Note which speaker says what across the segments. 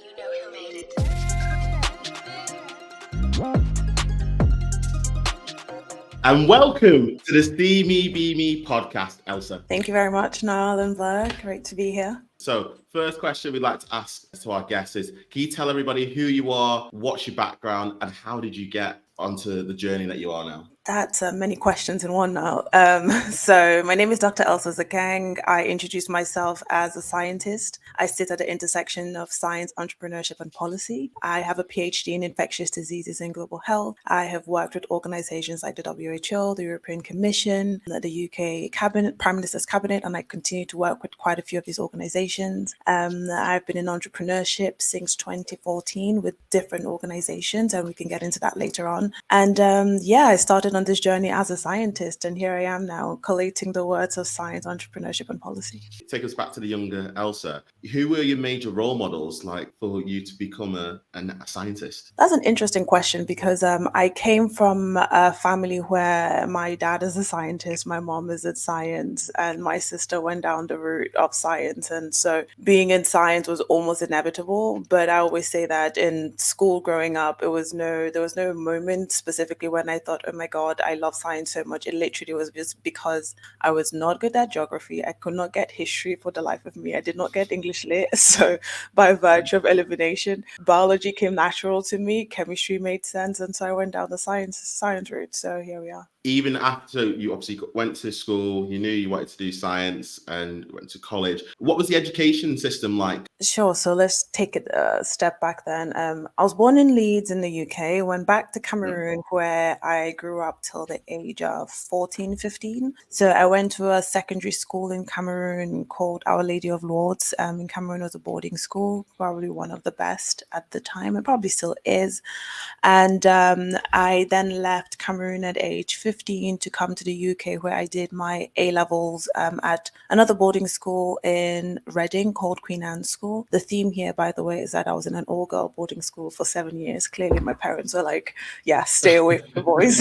Speaker 1: You know who made it.
Speaker 2: And welcome to the See Me Be Me podcast, Elsa.
Speaker 3: Thank you very much, Nile and Blair. Great to be here.
Speaker 2: So, first question we'd like to ask to our guests is, can you tell everybody who you are, what's your background, and how did you get onto the journey that you are now?
Speaker 3: That's many questions in one now. So my name is Dr. Elsa Zekeng. I introduce myself as a scientist. I sit at the intersection of science, entrepreneurship, and policy. I have a PhD in infectious diseases and global health. I have worked with organizations like the WHO, the European Commission, the UK Cabinet, Prime Minister's Cabinet, and I continue to work with quite a few of these organizations. I've been in entrepreneurship since 2014 with different organizations, and we can get into that later on. And I started on this journey as a scientist, and here I am now collating the words of science, entrepreneurship, and policy.
Speaker 2: Take us back to the younger Elsa. Who were your major role models like for you to become a scientist?
Speaker 3: That's an interesting question because I came from a family where my dad is a scientist, my mom is in science, and my sister went down the route of science. And so being in science was almost inevitable. But I always say that in school growing up, there was no moment specifically when I thought, oh my God, I love science so much. It literally was just because I was not good at geography. I could not get history for the life of me. I did not get English lit. So by virtue of elimination, biology came natural to me. Chemistry made sense. And so I went down the science route. So here we are.
Speaker 2: Even after you obviously went to school, you knew you wanted to do science and went to college. What was the education system like?
Speaker 3: Sure. So let's take it a step back then. I was born in Leeds in the UK, went back to Cameroon where I grew up till the age of 14, 15. So I went to a secondary school in Cameroon called Our Lady of Lourdes. In Cameroon, it was a boarding school, probably one of the best at the time. It probably still is. And I then left Cameroon at age 15 to come to the UK where I did my A-levels at another boarding school in Reading called Queen Anne's School. The theme here, by the way, is that I was in an all-girl boarding school for 7 years. Clearly, my parents were like, yeah, stay away from the boys.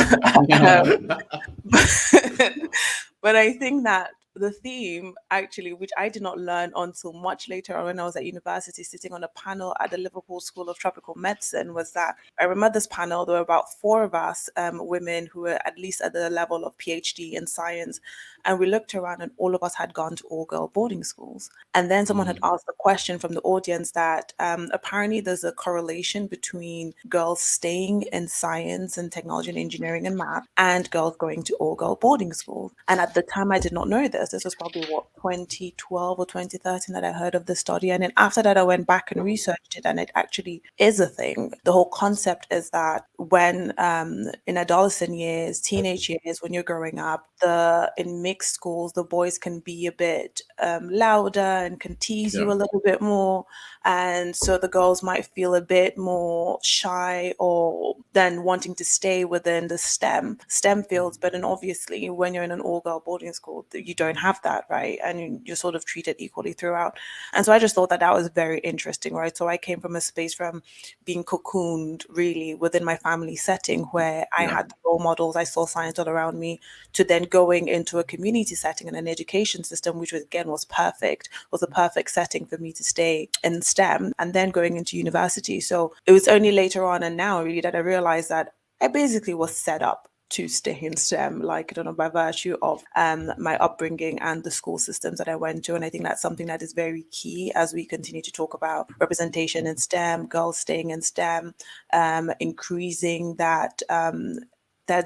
Speaker 3: But I think that the theme, actually, which I did not learn until much later on when I was at university, sitting on a panel at the Liverpool School of Tropical Medicine, was that I remember this panel. There were about 4 of us women who were at least at the level of PhD in science. And we looked around and all of us had gone to all-girl boarding schools. And then someone had asked the question from the audience that apparently there's a correlation between girls staying in science and technology and engineering and math and girls going to all-girl boarding schools. And at the time, I did not know this. This was probably 2012 or 2013 that I heard of this study. And then after that, I went back and researched it, and it actually is a thing. The whole concept is that when in adolescent years, teenage years, when you're growing up, in mixed schools, the boys can be a bit louder and can tease you a little bit more. And so the girls might feel a bit more shy or then wanting to stay within the STEM fields. But then obviously when you're in an all-girl boarding school, you don't have that, right? And you're sort of treated equally throughout. And so I just thought that was very interesting, right? So I came from a space from being cocooned really within my family setting where I had the role models, I saw science all around me, to then going into a community setting and an education system, which was, again, was a perfect setting for me to stay in STEM, and then going into university. So it was only later on and now really that I realized that I basically was set up to stay in STEM, like, I don't know, by virtue of my upbringing and the school systems that I went to. And I think that's something that is very key as we continue to talk about representation in STEM, girls staying in STEM, increasing that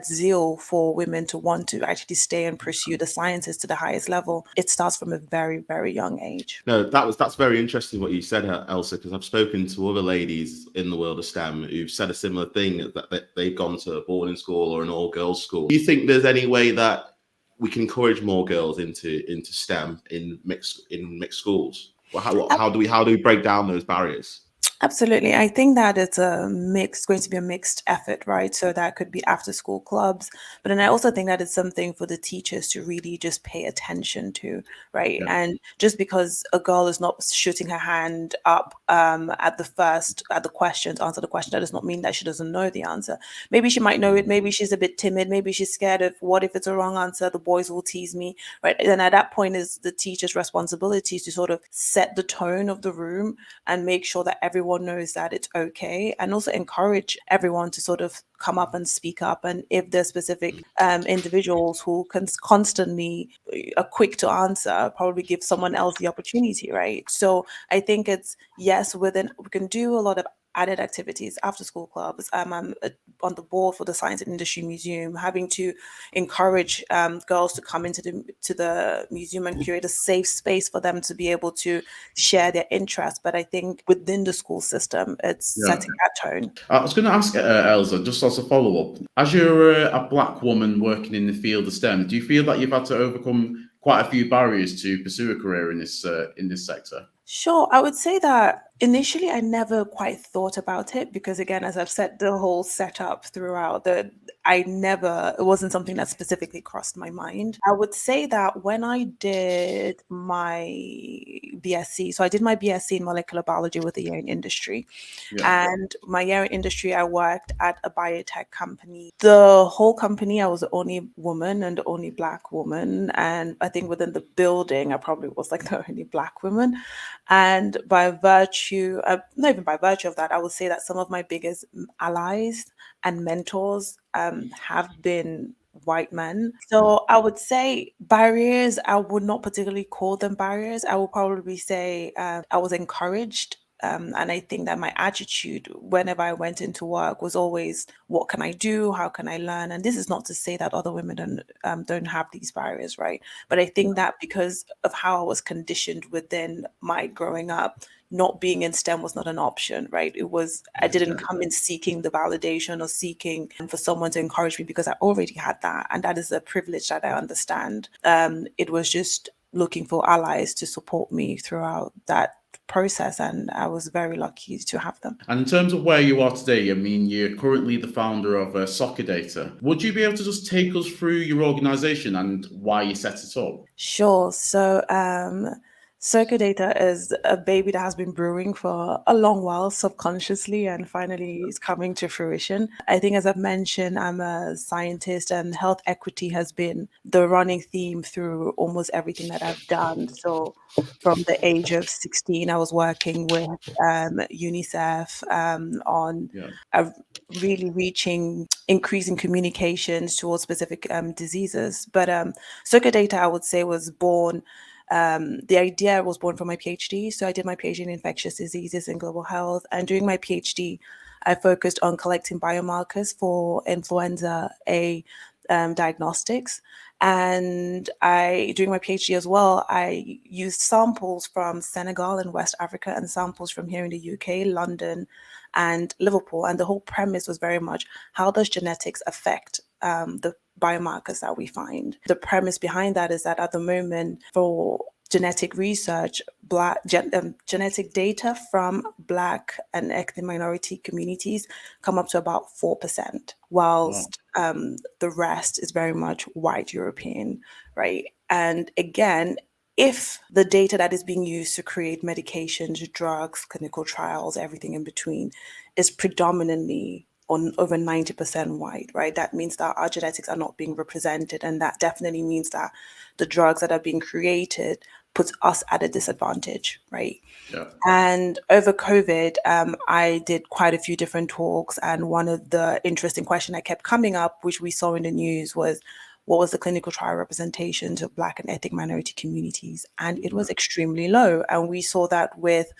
Speaker 3: zeal for women to want to actually stay and pursue the sciences to the highest level. It starts from a very, very young age.
Speaker 2: No, that's very interesting what you said, Elsa, because I've spoken to other ladies in the world of STEM who've said a similar thing, that they've gone to a boarding school or an all-girls school. Do you think there's any way that we can encourage more girls into STEM in mixed schools? How do we break down those barriers?
Speaker 3: Absolutely. I think that it's going to be a mixed effort, right? So that could be after school clubs. But then I also think that it's something for the teachers to really just pay attention to, right?
Speaker 2: Yeah.
Speaker 3: And just because a girl is not shooting her hand up at the question to answer the question, that does not mean that she doesn't know the answer. Maybe she might know it. Maybe she's a bit timid. Maybe she's scared of, what if it's a wrong answer? The boys will tease me, right? And at that point is the teacher's responsibility to sort of set the tone of the room and make sure that everyone everyone knows that it's okay, and also encourage everyone to sort of come up and speak up. And if there's specific individuals who can constantly are quick to answer, probably give someone else the opportunity, right? So I think it's, yes, we can do a lot of added activities, after school clubs. I'm on the board for the Science and Industry Museum, having to encourage girls to come into the museum and create a safe space for them to be able to share their interests. But I think within the school system, it's setting that tone.
Speaker 1: I was going to ask Elsa, just as a follow-up, as you're a black woman working in the field of STEM, do you feel that you've had to overcome quite a few barriers to pursue a career in this sector?
Speaker 3: Sure. I would say that initially I never quite thought about it because, again, as I've said, the whole setup throughout, it wasn't something that specifically crossed my mind. I would say that when I did my BSc, so I did my BSc in molecular biology with a year in industry. And my year in industry, I worked at a biotech company. The whole company, I was the only woman and the only black woman. And I think within the building, I probably was like the only black woman. And by virtue, not even by virtue of that, I would say that some of my biggest allies and mentors have been white men. So I would say barriers, I would not particularly call them barriers. I would probably say I was encouraged. And I think that my attitude whenever I went into work was always, what can I do? How can I learn? And this is not to say that other women don't have these barriers, right? But I think that because of how I was conditioned within my growing up, not being in STEM was not an option, right? I didn't come in seeking the validation or seeking for someone to encourage me because I already had that. And that is a privilege that I understand. It was just looking for allies to support me throughout that process, and I was very lucky to have them.
Speaker 1: And in terms of where you are today, I mean, you're currently the founder of SökerData. Would you be able to just take us through your organization and why you set it up?
Speaker 3: Sure. So SökerData is a baby that has been brewing for a long while, subconsciously, and finally is coming to fruition. I think, as I've mentioned, I'm a scientist, and health equity has been the running theme through almost everything that I've done. So from the age of 16, I was working with UNICEF on really increasing communications towards specific diseases. But SökerData, I would say, was born. The idea was born from my PhD. So I did my PhD in infectious diseases and global health. And during my PhD, I focused on collecting biomarkers for influenza A diagnostics. And during my PhD as well, I used samples from Senegal and West Africa and samples from here in the UK, London, and Liverpool. And the whole premise was very much, how does genetics affect the biomarkers that we find? The premise behind that is that at the moment, for genetic research, genetic data from Black and ethnic minority communities come up to about 4%, whilst the rest is very much white European, right? And again, if the data that is being used to create medications, drugs, clinical trials, everything in between is predominantly on over 90% white, right? That means that our genetics are not being represented. And that definitely means that the drugs that are being created puts us at a disadvantage, right?
Speaker 1: Yeah.
Speaker 3: And over COVID, I did quite a few different talks. And one of the interesting questions that kept coming up, which we saw in the news, was, what was the clinical trial representation of Black and ethnic minority communities? And it was extremely low. And we saw that with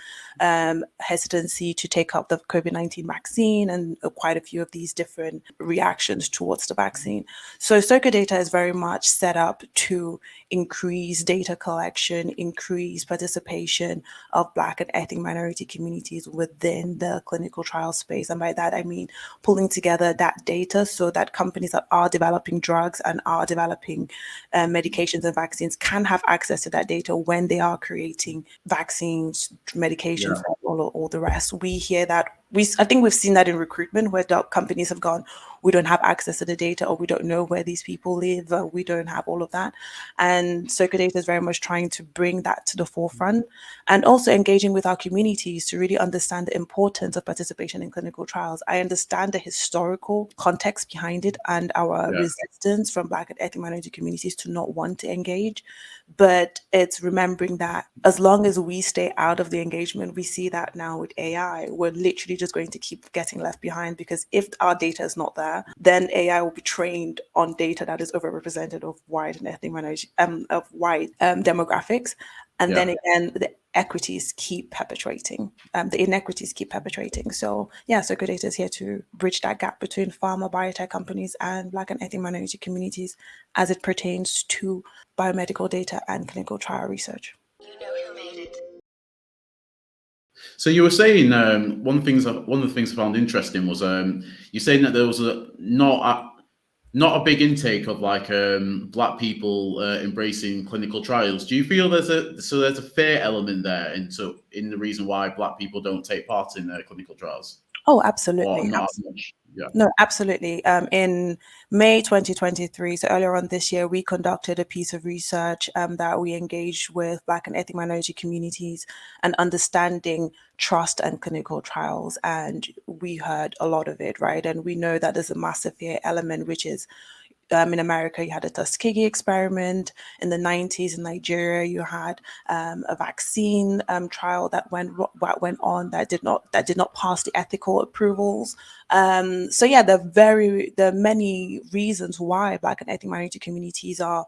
Speaker 3: hesitancy to take up the COVID-19 vaccine and quite a few of these different reactions towards the vaccine. So SökerData is very much set up to increase data collection, increase participation of Black and ethnic minority communities within the clinical trial space. And by that, I mean pulling together that data so that companies that are developing drugs and are developing medications and vaccines can have access to that data when they are creating vaccines, medications, all the rest. We hear that I think we've seen that in recruitment where companies have gone, we don't have access to the data, or we don't know where these people live, or we don't have all of that. And SökerData is very much trying to bring that to the forefront, and also engaging with our communities to really understand the importance of participation in clinical trials. I understand the historical context behind it and our resistance from Black and ethnic minority communities to not want to engage. But it's remembering that as long as we stay out of the engagement, we see that now with AI, we're literally just going to keep getting left behind, because if our data is not there, then AI will be trained on data that is overrepresented of white and ethnic minority, of white demographics. And then again, the equities keep perpetuating, the inequities keep perpetuating. So yeah, SökerData is here to bridge that gap between pharma, biotech companies and Black and ethnic minority communities as it pertains to biomedical data and clinical trial research.
Speaker 1: You know who made it. So you were saying one of the things I found interesting was you're saying that there was not a big intake of like Black people embracing clinical trials. Do you feel there's a fair element there in the reason why Black people don't take part in clinical trials?
Speaker 3: Oh, absolutely.
Speaker 1: Or not as much? Yeah.
Speaker 3: No, absolutely. In May 2023, so earlier on this year, we conducted a piece of research that we engaged with Black and ethnic minority communities and understanding trust and clinical trials. And we heard a lot of it, right? And we know that there's a massive fear element, which is in America, you had a Tuskegee experiment. In the 90s in Nigeria, you had a vaccine trial that went on that did not pass the ethical approvals. So yeah, there are many reasons why Black and ethnic minority communities are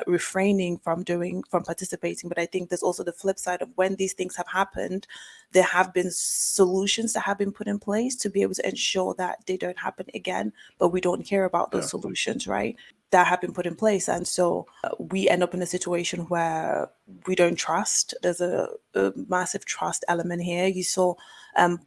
Speaker 3: refraining from participating. But I think there's also the flip side of when these things have happened, there have been solutions that have been put in place to be able to ensure that they don't happen again, but we don't hear about those solutions, right? That have been put in place. And so we end up in a situation where we don't trust. There's a massive trust element here. You saw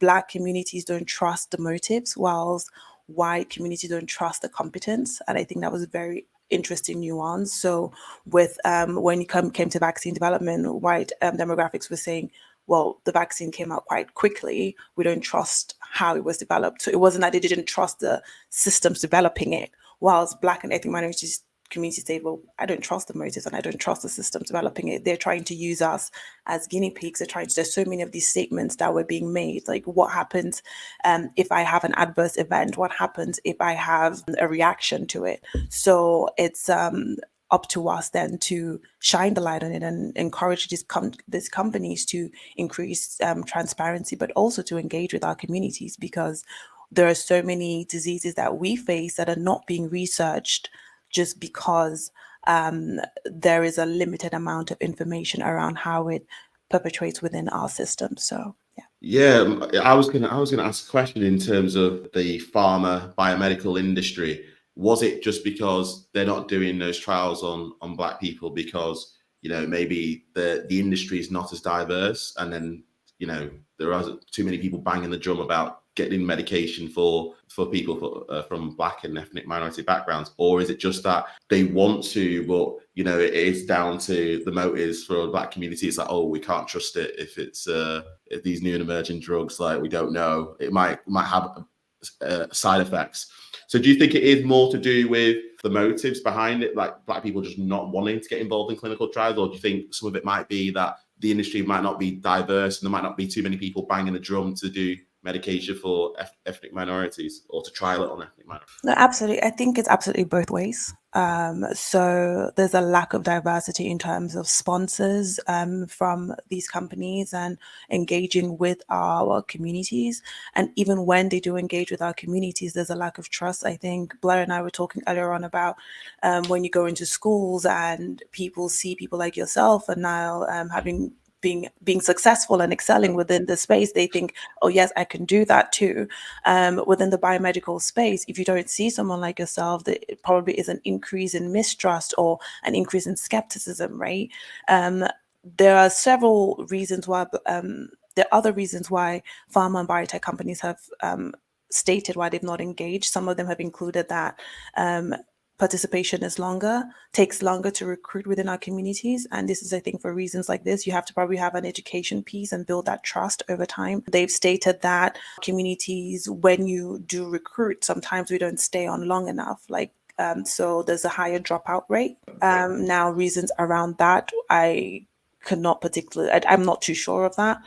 Speaker 3: Black communities don't trust the motives, whilst white communities don't trust the competence. And I think that was a very interesting nuance. So with when you came to vaccine development, white demographics were saying, well, the vaccine came out quite quickly. We don't trust how it was developed. So it wasn't that they didn't trust the systems developing it, whilst Black and ethnic minorities communities say, well, I don't trust the motives and I don't trust the systems developing it. They're trying to use us as guinea pigs. There's so many of these statements that were being made. Like, what happens if I have an adverse event? What happens if I have a reaction to it? So it's up to us then to shine the light on it and encourage these companies to increase transparency, but also to engage with our communities, because there are so many diseases that we face that are not being researched just because there is a limited amount of information around how it perpetuates within our system. So
Speaker 2: yeah, I was gonna ask a question in terms of the pharma biomedical industry. Was it just because they're not doing those trials on Black people because, you know, maybe the industry is not as diverse, and then, you know, there are too many people banging the drum about getting medication for people from Black and ethnic minority backgrounds? Or is it just that they want to, but, you know, it is down to the motives for the Black community? It's like, oh, we can't trust it if it's if these new and emerging drugs, like, we don't know, it might have side effects. So do you think it is more to do with the motives behind it, like Black people just not wanting to get involved in clinical trials? Or do you think some of it might be that the industry might not be diverse and there might not be too many people banging the drum to do medication for ethnic minorities or to trial it on ethnic minorities?
Speaker 3: No, absolutely. I think it's absolutely both ways. So there's a lack of diversity in terms of sponsors from these companies and engaging with our communities. And even when they do engage with our communities, there's a lack of trust. I think Blair and I were talking earlier on about when you go into schools and people see people like yourself and Nile being successful and excelling within the space, they think, oh yes, I can do that too. Within the biomedical space, if you don't see someone like yourself, it probably is an increase in mistrust or an increase in skepticism, right? There are several reasons why, there are other reasons why pharma and biotech companies have stated why they've not engaged. Some of them have included that participation takes longer to recruit within our communities. And this is, I think, for reasons like this, you have to probably have an education piece and build that trust over time. They've stated that communities, when you do recruit, sometimes we don't stay on long enough. So there's a higher dropout rate. Now, reasons around that, I'm not too sure of that.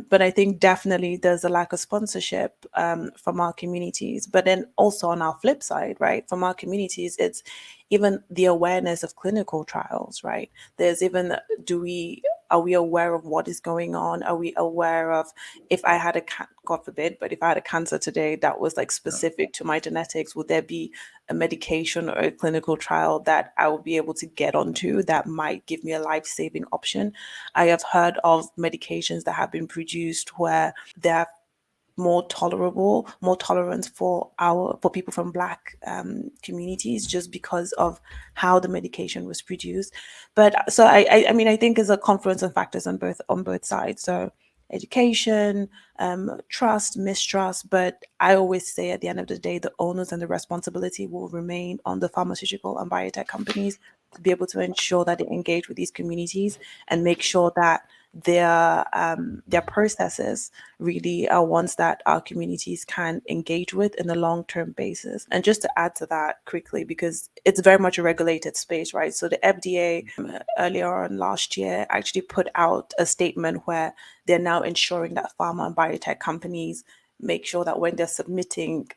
Speaker 3: But I think definitely there's a lack of sponsorship from our communities. But then also on our flip side, right, from our communities, it's even the awareness of clinical trials, right? There's even, are we aware of what is going on? Are we aware of, if I had God forbid, but if I had a cancer today that was like specific to my genetics, would there be a medication or a clinical trial that I will be able to get onto that might give me a life-saving option? I have heard of medications that have been produced where they're more tolerance for people from Black communities, just because of how the medication was produced. But so I mean, I think there's a confluence of factors on both sides. So education, trust, mistrust. But I always say at the end of the day, the onus and the responsibility will remain on the pharmaceutical and biotech companies to be able to ensure that they engage with these communities and make sure that their processes really are ones that our communities can engage with in a long-term basis. And just to add to that quickly, because it's very much a regulated space, right? So the FDA earlier on last year actually put out a statement where they're now ensuring that pharma and biotech companies make sure that when they're submitting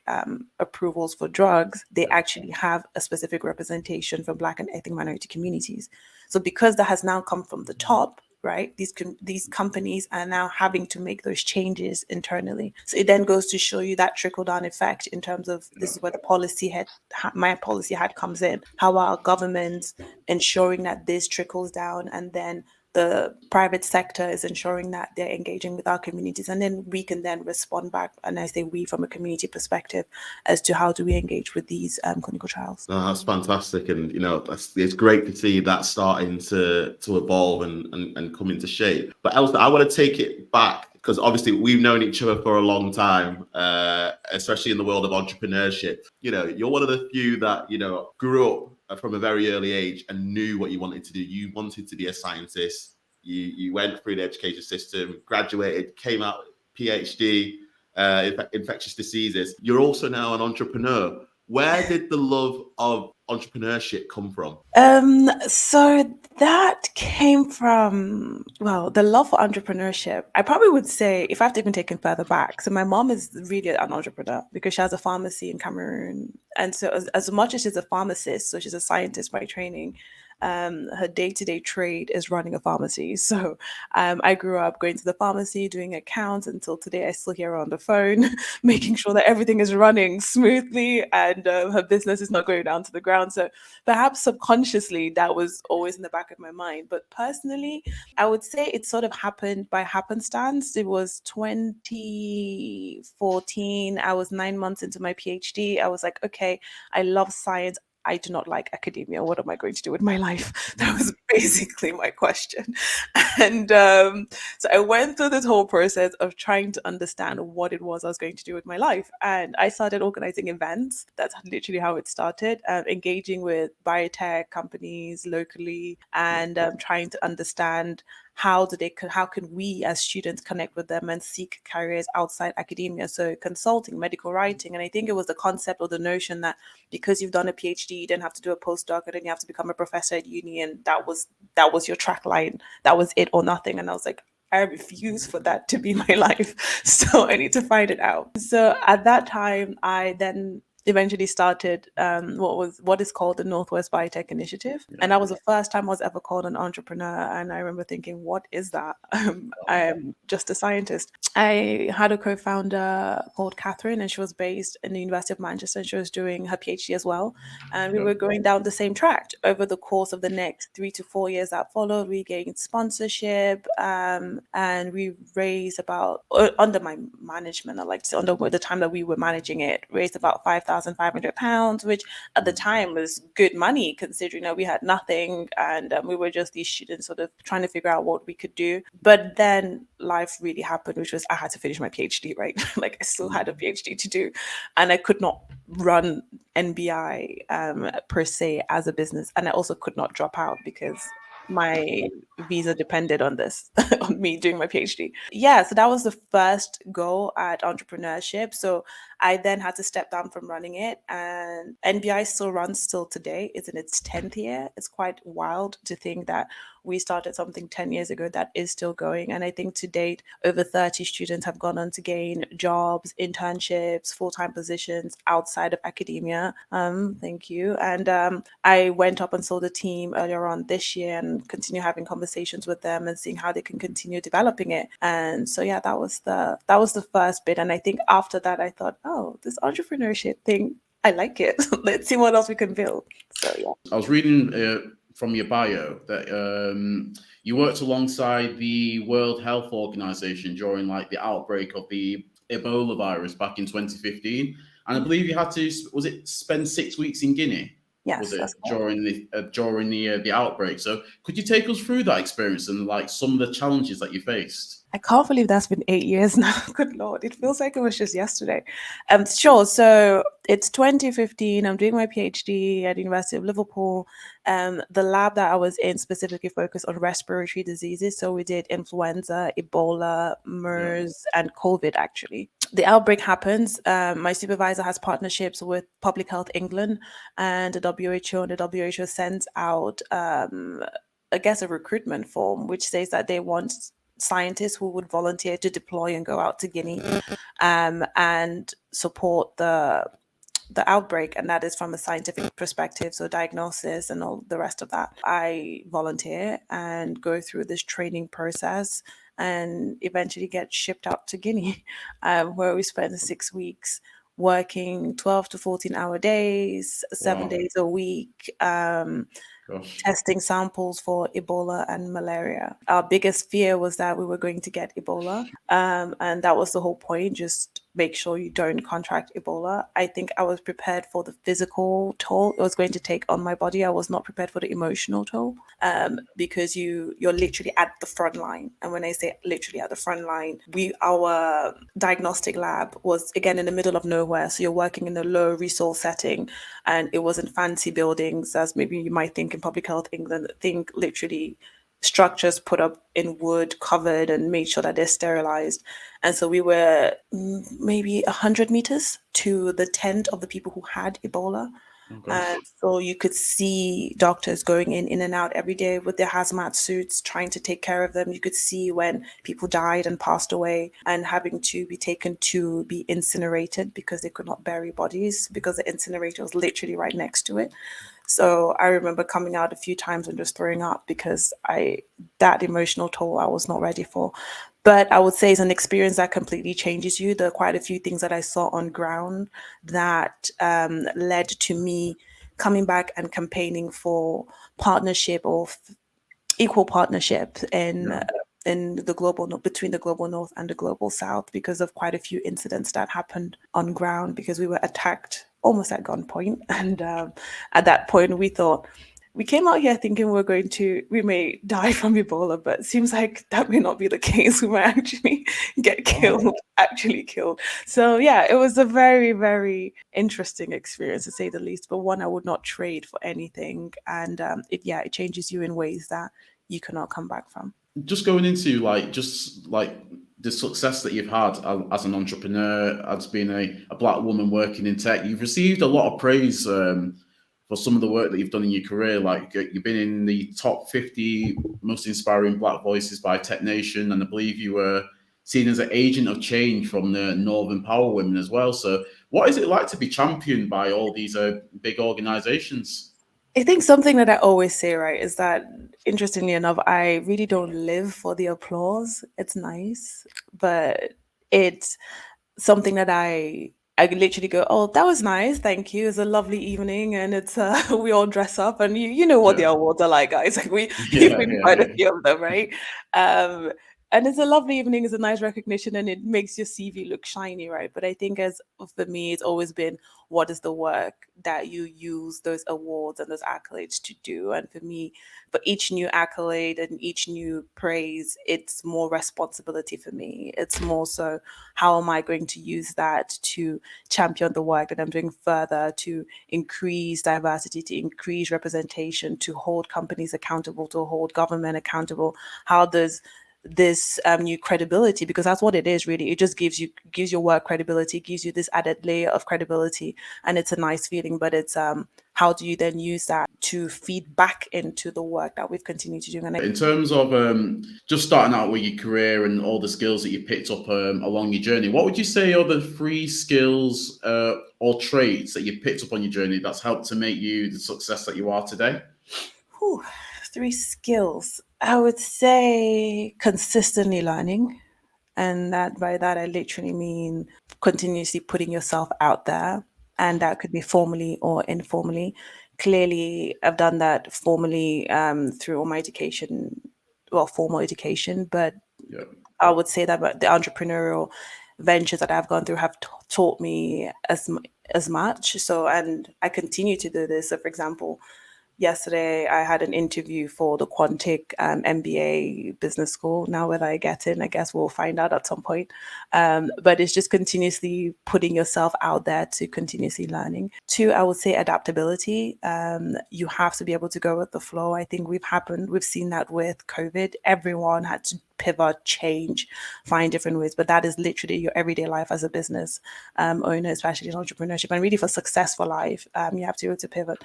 Speaker 3: approvals for drugs, they actually have a specific representation for Black and ethnic minority communities. So because that has now come from the top, right, these companies are now having to make those changes internally. So it then goes to show you that trickle down effect in terms of, this is where my policy hat comes in. How are governments ensuring that this trickles down, and then the private sector is ensuring that they're engaging with our communities, and then we can then respond back, and I say we from a community perspective, as to how do we engage with these clinical trials.
Speaker 2: No, that's fantastic, and it's great to see that starting to evolve and come into shape. But Elsa, I want to take it back, because obviously we've known each other for a long time, especially in the world of entrepreneurship. You're one of the few that grew up from a very early age and knew what you wanted to do. You wanted to be a scientist. You went through the education system, graduated, came out PhD, infectious diseases. You're also now an entrepreneur. Where did the love of entrepreneurship come from?
Speaker 3: So that came from, well, the love for entrepreneurship. I probably would say, if I have to even take it further back, so my mom is really an entrepreneur because she has a pharmacy in Cameroon. And so as much as she's a pharmacist, so she's a scientist by training, her day-to-day trade is running a pharmacy. So I grew up going to the pharmacy, doing accounts, until today I still hear her on the phone, making sure that everything is running smoothly and her business is not going down to the ground. So perhaps subconsciously that was always in the back of my mind. But personally, I would say it sort of happened by happenstance. It was 2014. I was 9 months into my PhD. I was like, okay, I love science. I do not like academia. What am I going to do with my life? That was basically my question. And so I went through this whole process of trying to understand what it was I was going to do with my life. And I started organizing events. That's literally how it started, engaging with biotech companies locally, and trying to understand how can we as students connect with them and seek careers outside academia. So consulting, medical writing. And I think it was the concept or the notion that because you've done a PhD, you didn't have to do a postdoc, and then you have to become a professor at uni, and that was your track line. That was it or nothing. And I was like, I refuse for that to be my life. So I need to find it out. So at that time, I then eventually started what is called the Northwest Biotech Initiative. And that was the first time I was ever called an entrepreneur. And I remember thinking, what is that? I am just a scientist. I had a co-founder called Catherine, and she was based in the University of Manchester, and she was doing her PhD as well. And we were going down the same track. Over the course of the next 3 to 4 years that followed, we gained sponsorship, and we raised about, under my management, I like to say, under the time that we were managing it, raised about £5,000 £5,500, which at the time was good money considering that we had nothing, and we were just these students sort of trying to figure out what we could do. But then life really happened, which was I had to finish my PhD, right? Like I still had a PhD to do, and I could not run NBI per se as a business, and I also could not drop out because my visa depended on this, on me doing my PhD. Yeah, so that was the first go at entrepreneurship. So I then had to step down from running it, and NBI still runs till today. It's in its 10th year. It's quite wild to think that we started something 10 years ago that is still going. And I think to date, over 30 students have gone on to gain jobs, internships, full-time positions outside of academia. Thank you. And I went up and saw the team earlier on this year and continue having conversations with them and seeing how they can continue developing it. And so yeah, that was the first bit. And I think after that, I thought, oh, this entrepreneurship thing, I like it. Let's see what else we can build. So yeah.
Speaker 1: I was reading from your bio that you worked alongside the World Health Organization during like the outbreak of the Ebola virus back in 2015, and I believe you had to spend 6 weeks in Guinea?
Speaker 3: Yes,
Speaker 1: was it during the outbreak? So could you take us through that experience and like some of the challenges that you faced?
Speaker 3: I can't believe that's been 8 years now. Good Lord. It feels like it was just yesterday. Sure. So it's 2015. I'm doing my PhD at the University of Liverpool. The lab that I was in specifically focused on respiratory diseases. So we did influenza, Ebola, MERS, and COVID, actually. The outbreak happens. My supervisor has partnerships with Public Health England and the WHO, and the WHO sends out, I guess, a recruitment form, which says that they want scientists who would volunteer to deploy and go out to Guinea and support the outbreak, and that is from a scientific perspective, so diagnosis and all the rest of that. I volunteer and go through this training process and eventually get shipped out to Guinea, where we spend 6 weeks working 12 to 14-hour days, 7 days a week, testing samples for Ebola and malaria. Our biggest fear was that we were going to get Ebola, and that was the whole point, just make sure you don't contract Ebola. I think I was prepared for the physical toll it was going to take on my body. I was not prepared for the emotional toll, because you're literally at the front line. And when I say literally at the front line, our diagnostic lab was again in the middle of nowhere. So you're working in a low resource setting, and it wasn't fancy buildings as maybe you might think in Public Health England. Think literally structures put up in wood, covered and made sure that they're sterilized. And so we were maybe 100 meters to the tent of the people who had Ebola. And so you could see doctors going in and out every day with their hazmat suits, trying to take care of them. You could see when people died and passed away and having to be taken to be incinerated because they could not bury bodies because the incinerator was literally right next to it. So I remember coming out a few times and just throwing up because that emotional toll I was not ready for. But I would say it's an experience that completely changes you. There are quite a few things that I saw on ground that led to me coming back and campaigning for partnership or equal partnership in the global between the global north and the global south, because of quite a few incidents that happened on ground, because we were attacked almost at gunpoint. And at that point we thought, we came out here thinking we may die from Ebola, but it seems like that may not be the case. We might actually get killed, actually killed. So yeah, it was a very, very interesting experience to say the least, but one I would not trade for anything. And it changes you in ways that you cannot come back from.
Speaker 1: Just going into the success that you've had as an entrepreneur, as being a Black woman working in tech, you've received a lot of praise for some of the work that you've done in your career. Like you've been in the top 50 most inspiring Black voices by Tech Nation, and I believe you were seen as an agent of change from the Northern Power Women as well. So what is it like to be championed by all these big organizations?
Speaker 3: I think something that I always say, right, is that, interestingly enough, I really don't live for the applause. It's nice, but it's something that I literally go, oh, that was nice, thank you. It's a lovely evening, and it's we all dress up, and you know what the awards are like, guys. Like we've been quite a few of them, right? And it's a lovely evening, it's a nice recognition, and it makes your CV look shiny, right? But I think as for me, it's always been what is the work that you use those awards and those accolades to do. And for me, for each new accolade and each new praise, it's more responsibility for me. It's more so, how am I going to use that to champion the work that I'm doing further, to increase diversity, to increase representation, to hold companies accountable, to hold government accountable? How does this new credibility, because that's what it is really, it just gives your work credibility, gives you this added layer of credibility, and it's a nice feeling. But it's how do you then use that to feed back into the work that we've continued to do? And
Speaker 1: in terms of just starting out with your career and all the skills that you picked up along your journey, what would you say are the 3 skills or traits that you picked up on your journey that's helped to make you the success that you are today?
Speaker 3: 3 skills. I would say consistently learning. And that by that, I literally mean continuously putting yourself out there. And that could be formally or informally. Clearly, I've done that formally through all my education, well, formal education. But
Speaker 1: Yeah.
Speaker 3: I would say that the entrepreneurial ventures that I've gone through have taught me as much. So, and I continue to do this. So, for example, yesterday I had an interview for the Quantic MBA business school. Now whether I get in, I guess we'll find out at some point. But it's just continuously putting yourself out there to continuously learning. 2, I would say adaptability. You have to be able to go with the flow. I think we've seen that with COVID. Everyone had to pivot, change, find different ways. But that is literally your everyday life as a business owner, especially in entrepreneurship, and really for successful life, you have to be able to pivot.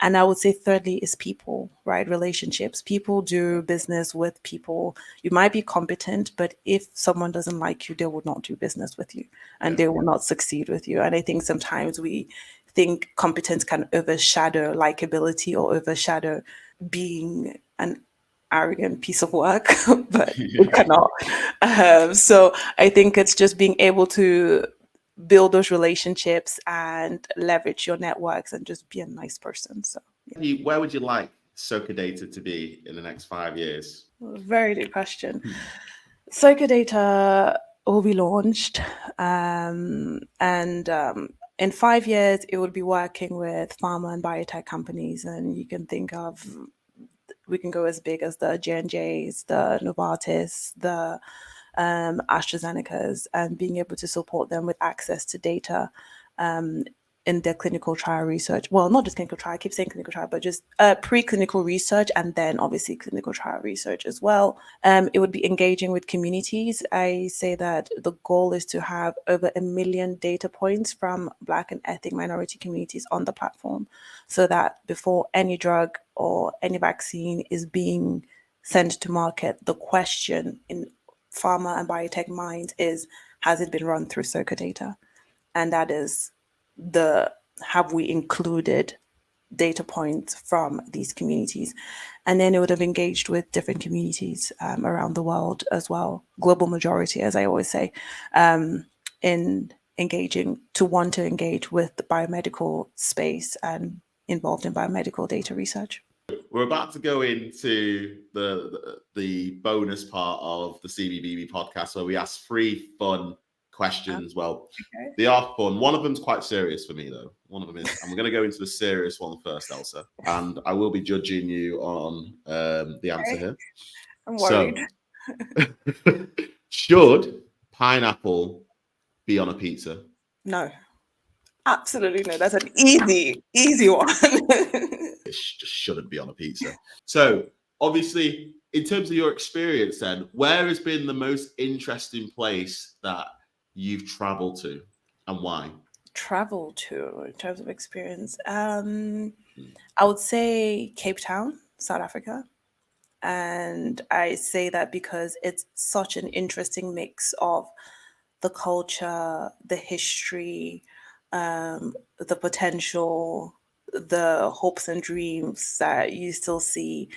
Speaker 3: And I would say thirdly is people, right? Relationships. People do business with people. You might be competent, but if someone doesn't like you, they will not do business with you, and they will not succeed with you. And I think sometimes we think competence can overshadow likability or overshadow being an arrogant piece of work, but it cannot. So I think it's just being able to build those relationships and leverage your networks and just be a nice person. So
Speaker 2: Where would you like SökerData to be in the next 5 years?
Speaker 3: very good question. SökerData will be launched, and in 5 years it will be working with pharma and biotech companies, and you can think of, we can go as big as the J&Js, the Novartis, the AstraZenecas, and being able to support them with access to data in their clinical trial research. Well, not just clinical trial, I keep saying clinical trial, but just preclinical research, and then obviously clinical trial research as well. It would be engaging with communities. I say that the goal is to have over 1 million data points from Black and ethnic minority communities on the platform, so that before any drug or any vaccine is being sent to market, the question in pharma and biotech minds is, has it been run through SökerData? And that is have we included data points from these communities? And then it would have engaged with different communities around the world as well, global majority, as I always say, in engaging, to want to engage with the biomedical space and involved in biomedical data research.
Speaker 2: We're about to go into the bonus part of the CBBB podcast, where we ask 3 fun questions. Well,
Speaker 3: Okay.
Speaker 2: they are fun. One of them's quite serious for me, though. One of them is, and we're going to go into the serious one first, Elsa. And I will be judging you on the answer here.
Speaker 3: I'm worried.
Speaker 2: So, should pineapple be on a pizza?
Speaker 3: No. Absolutely no. That's an easy one.
Speaker 2: It just shouldn't be on a pizza. So, obviously, in terms of your experience, then, where has been the most interesting place that you've traveled to, and why?
Speaker 3: Travel to, in terms of experience, I would say Cape Town, South Africa. And I say that because it's such an interesting mix of the culture, the history, the potential, the hopes and dreams that you still see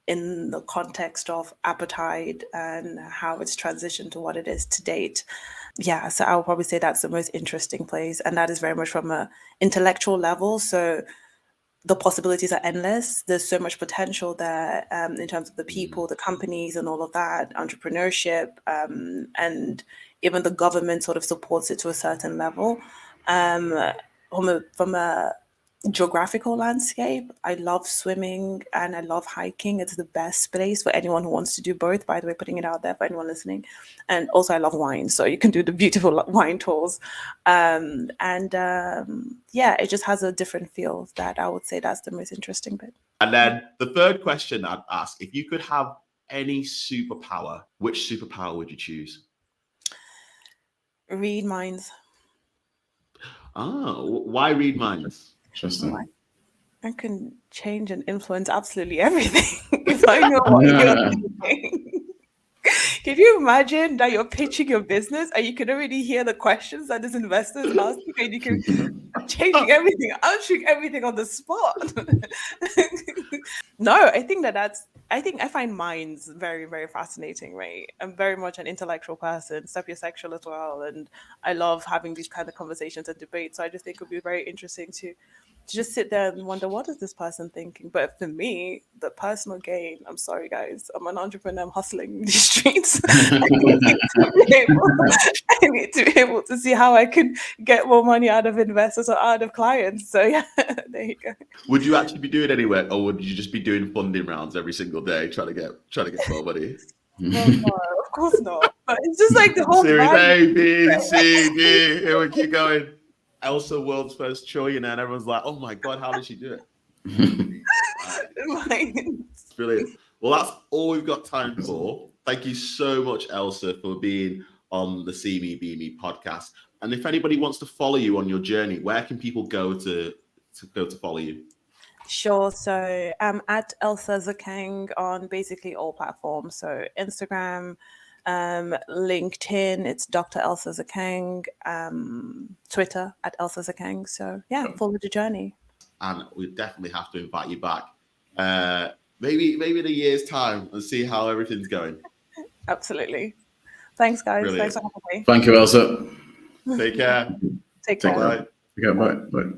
Speaker 3: in the context of apartheid and how it's transitioned to what it is to date. Yeah, so I would probably say that's the most interesting place, and that is very much from an intellectual level. So the possibilities are endless. There's so much potential there in terms of the people, the companies, and all of that, entrepreneurship, and even the government sort of supports it to a certain level. From a geographical landscape, I love swimming and I love hiking. It's the best place for anyone who wants to do both, by the way, putting it out there for anyone listening. And also I love wine, so you can do the beautiful wine tours. Yeah, it just has a different feel that I would say that's the most interesting bit.
Speaker 2: And then the third question I'd ask, if you could have any superpower, which superpower would you choose?
Speaker 3: Read minds.
Speaker 2: Oh, why read minds?
Speaker 1: Interesting.
Speaker 3: I can change and influence absolutely everything if I know what you're thinking. Can you imagine that you're pitching your business and you can already hear the questions that this investor is asking, and you can changing everything, answering everything on the spot? No, I think I find minds very, very fascinating, right? I'm very much an intellectual person, sapiosexual as well, and I love having these kind of conversations and debates. So I just think it would be very interesting to just sit there and wonder, what is this person thinking? But for me, the personal gain, I'm sorry guys, I'm an entrepreneur, I'm hustling in the streets. I need to be able to see how I can get more money out of investors or out of clients. So yeah, there you go.
Speaker 2: Would you actually be doing anywhere, or would you just be doing funding rounds every single day trying to get more money?
Speaker 3: Well, no, of course not. But it's just like the whole
Speaker 2: Series
Speaker 3: vibe.
Speaker 2: A, B, C, D. Here we keep going. Elsa, world's first trillionaire, and everyone's like, "Oh my god, how did she do it?" Brilliant. Well, that's all we've got time for. Thank you so much, Elsa, for being on the See Me Be Me podcast. And if anybody wants to follow you on your journey, where can people go to follow you?
Speaker 3: Sure. So I'm at Elsa Zekeng on basically all platforms. So Instagram, LinkedIn, it's Dr. Elsa Zekeng, Twitter at Elsa Zekeng. So yeah, follow the journey.
Speaker 2: And we definitely have to invite you back, maybe in a year's time, and see how everything's going.
Speaker 3: Absolutely. Thanks, guys.
Speaker 2: Brilliant.
Speaker 3: Thanks for having me.
Speaker 1: Thank you, Elsa.
Speaker 2: Take care.
Speaker 3: Take care.
Speaker 2: Bye.
Speaker 1: Yeah, bye. Bye.